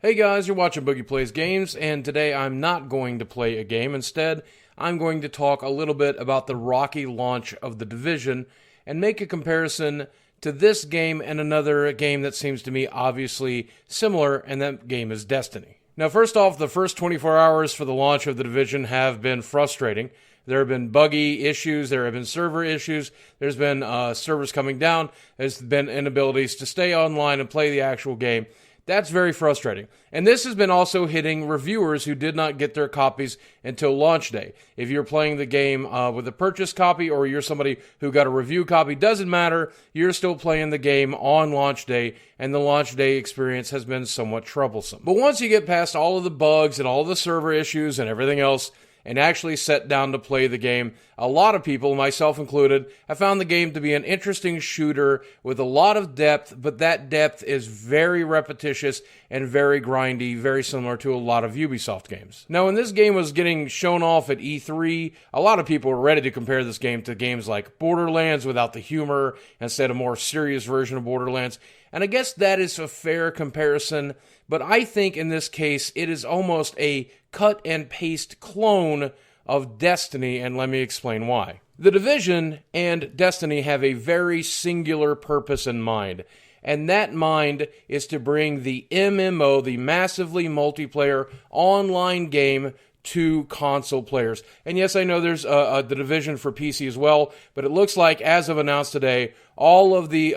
Hey guys, you're watching Boogie Plays Games, and today I'm not going to play a game. Instead, I'm going to talk a little bit about the rocky launch of The Division and make a comparison to this game and another game that seems to me obviously similar, and that game is Destiny. Now, first off, the first 24 hours for the launch of The Division have been frustrating. There have been buggy issues, there have been server issues, there's been servers coming down, there's been inabilities to stay online and play the actual game. That's very frustrating. And this has been also hitting reviewers who did not get their copies until launch day. If you're playing the game with a purchase copy or you're somebody who got a review copy, doesn't matter. You're still playing the game on launch day, and the launch day experience has been somewhat troublesome. But once you get past all of the bugs and all the server issues and everything else, and actually sat down to play the game, a lot of people, myself included, have found the game to be an interesting shooter with a lot of depth, but that depth is very repetitious and very grindy, very similar to a lot of Ubisoft games. Now, when this game was getting shown off at E3, a lot of people were ready to compare this game to games like Borderlands without the humor, instead of a more serious version of Borderlands. And I guess that is a fair comparison, but I think in this case it is almost a cut and paste clone of Destiny, and let me explain why. The Division and Destiny have a very singular purpose in mind, and that mind is to bring the MMO, the massively multiplayer online game, to console players. And yes, I know there's the Division for PC as well, but it looks like, as of announced today, all of the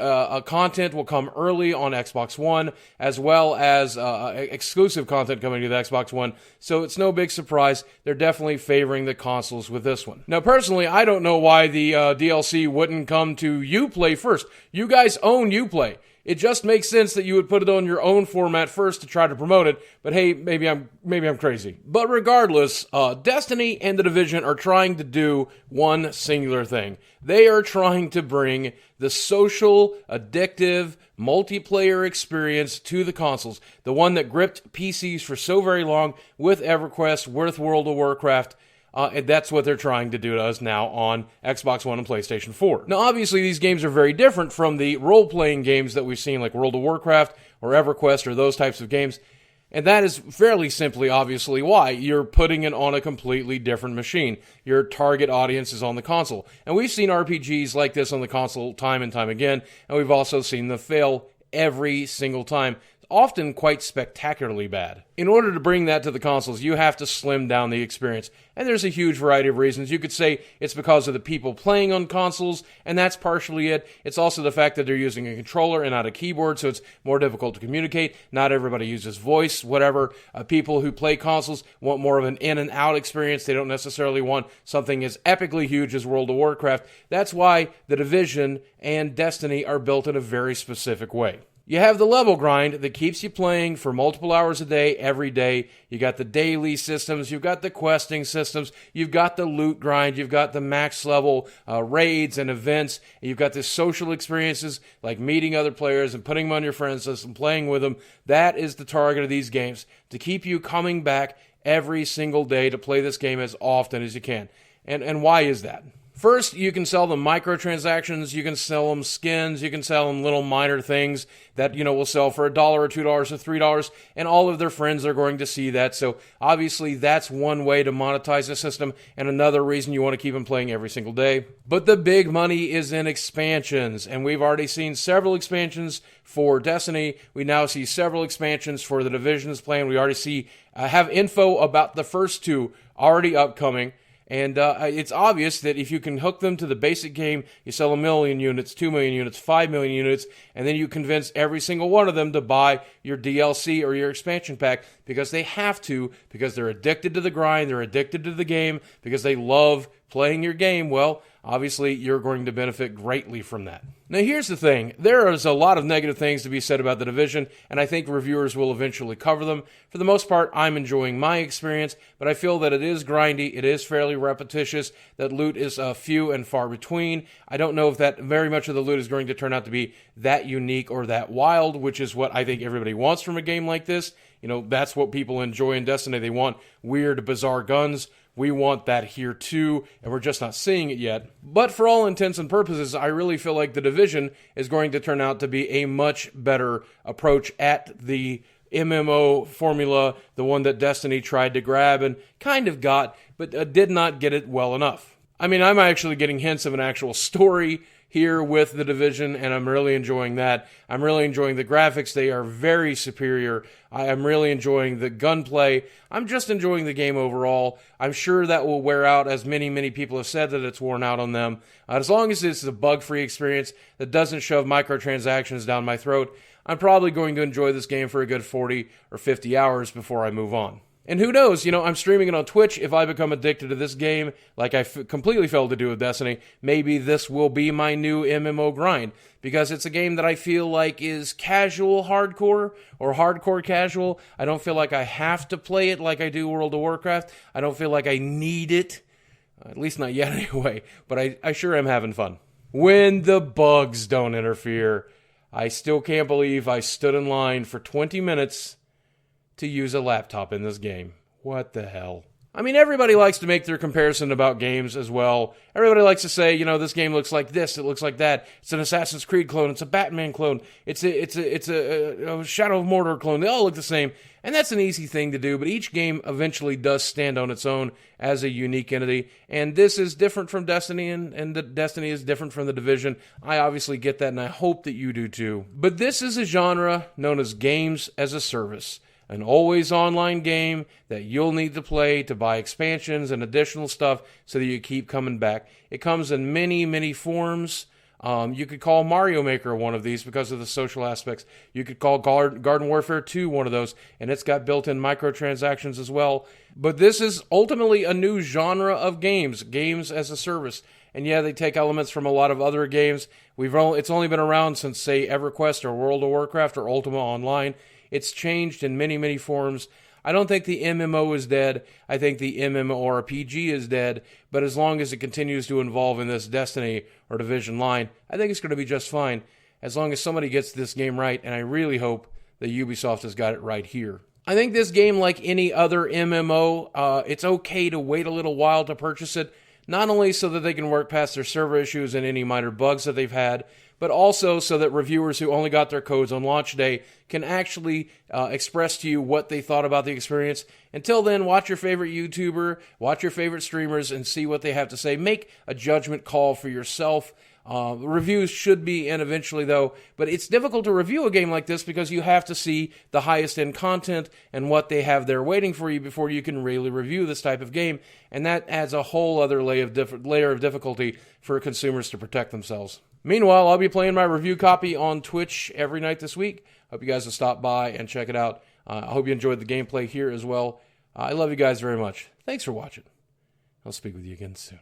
content will come early on Xbox One, as well as exclusive content coming to the Xbox One. So it's no big surprise. They're definitely favoring the consoles with this one. Now, personally, I don't know why the DLC wouldn't come to Uplay first. You guys own Uplay. It just makes sense that you would put it on your own format first to try to promote it, but hey, maybe I'm crazy. But regardless, Destiny and The Division are trying to do one singular thing. They are trying to bring the social, addictive, multiplayer experience to the consoles, the one that gripped PCs for so very long with EverQuest, with World of Warcraft. And that's what they're trying to do to us now on Xbox One and PlayStation 4. Now, obviously, these games are very different from the role-playing games that we've seen, like World of Warcraft or EverQuest or those types of games. And that is fairly simply, obviously, why. You're putting it on a completely different machine. Your target audience is on the console. And we've seen RPGs like this on the console time and time again, and we've also seen them fail every single time, often quite spectacularly bad. In order to bring that to the consoles, you have to slim down the experience. And there's a huge variety of reasons. You could say it's because of the people playing on consoles, and that's partially it. It's also the fact that they're using a controller and not a keyboard, so it's more difficult to communicate. Not everybody uses voice, whatever. People who play consoles want more of an in and out experience. They don't necessarily want something as epically huge as World of Warcraft. That's why The Division and Destiny are built in a very specific way. You have the level grind that keeps you playing for multiple hours a day, every day. You got the daily systems, you've got the questing systems, you've got the loot grind, you've got the max level raids and events, and you've got the social experiences like meeting other players and putting them on your friends list and playing with them. That is the target of these games, to keep you coming back every single day to play this game as often as you can. And why is that? First, you can sell them microtransactions, you can sell them skins, you can sell them little minor things that, will sell for $1 or $2 or $3, and all of their friends are going to see that. So obviously that's one way to monetize the system, and another reason you want to keep them playing every single day. But the big money is in expansions, and we've already seen several expansions for Destiny. We now see several expansions for The Division's plan. We already have info about the first two already upcoming. And it's obvious that if you can hook them to the basic game, you sell 1 million units, 2 million units, 5 million units, and then you convince every single one of them to buy your DLC or your expansion pack because they have to, because they're addicted to the grind, they're addicted to the game, because they love playing your game. Well, obviously, you're going to benefit greatly from that. Now, here's the thing. There is a lot of negative things to be said about The Division, and I think reviewers will eventually cover them. For the most part, I'm enjoying my experience, but I feel that it is grindy, it is fairly repetitious, that loot is few and far between. I don't know if that very much of the loot is going to turn out to be that unique or that wild, which is what I think everybody wants from a game like this. That's what people enjoy in Destiny. They want weird, bizarre guns. We want that here too, and we're just not seeing it yet. But for all intents and purposes, I really feel like The Division is going to turn out to be a much better approach at the MMO formula, the one that Destiny tried to grab and kind of got, but did not get it well enough. I mean, I'm actually getting hints of an actual story here with The Division, and I'm really enjoying that. I'm really enjoying the graphics. They are very superior. I am really enjoying the gunplay. I'm just enjoying the game overall. I'm sure that will wear out, as many people have said that it's worn out on them. As long as it's a bug-free experience that doesn't shove microtransactions down my throat, I'm probably going to enjoy this game for a good 40 or 50 hours before I move on. And who knows, I'm streaming it on Twitch. If I become addicted to this game, like I completely failed to do with Destiny, maybe this will be my new MMO grind. Because it's a game that I feel like is casual hardcore, or hardcore casual. I don't feel like I have to play it like I do World of Warcraft. I don't feel like I need it. At least not yet anyway. But I sure am having fun. When the bugs don't interfere, I still can't believe I stood in line for 20 minutes to use a laptop in this game. What the hell? I mean, everybody likes to make their comparison about games as well. Everybody likes to say, this game looks like this, it looks like that. It's an Assassin's Creed clone, it's a Batman clone, it's a Shadow of Mordor clone. They all look the same, and that's an easy thing to do, but each game eventually does stand on its own as a unique entity, and this is different from Destiny, and the Destiny is different from The Division. I obviously get that, and I hope that you do too. But this is a genre known as games as a service. An always online game that you'll need to play to buy expansions and additional stuff so that you keep coming back. It comes in many forms. You could call Mario Maker one of these because of the social aspects. You could call Garden Warfare 2 one of those, and it's got built-in microtransactions as well. But this is ultimately a new genre of games as a service. And yeah, they take elements from a lot of other games. It's only been around since, say, EverQuest or World of Warcraft or Ultima Online. It's changed in many forms. I don't think the MMO is dead. I think the MMORPG is dead. But as long as it continues to involve in this Destiny or Division line, I think it's going to be just fine. As long as somebody gets this game right, and I really hope that Ubisoft has got it right here. I think this game, like any other MMO, it's okay to wait a little while to purchase it. Not only so that they can work past their server issues and any minor bugs that they've had, but also so that reviewers who only got their codes on launch day can actually express to you what they thought about the experience. Until then, watch your favorite YouTuber, watch your favorite streamers, and see what they have to say. Make a judgment call for yourself. Reviews should be in eventually, though, but it's difficult to review a game like this because you have to see the highest end content and what they have there waiting for you before you can really review this type of game, and that adds a whole other layer of difficulty for consumers to protect themselves. Meanwhile, I'll be playing my review copy on Twitch every night this week. Hope you guys will stop by and check it out. I hope you enjoyed the gameplay here as well. I love you guys very much. Thanks for watching. I'll speak with you again soon.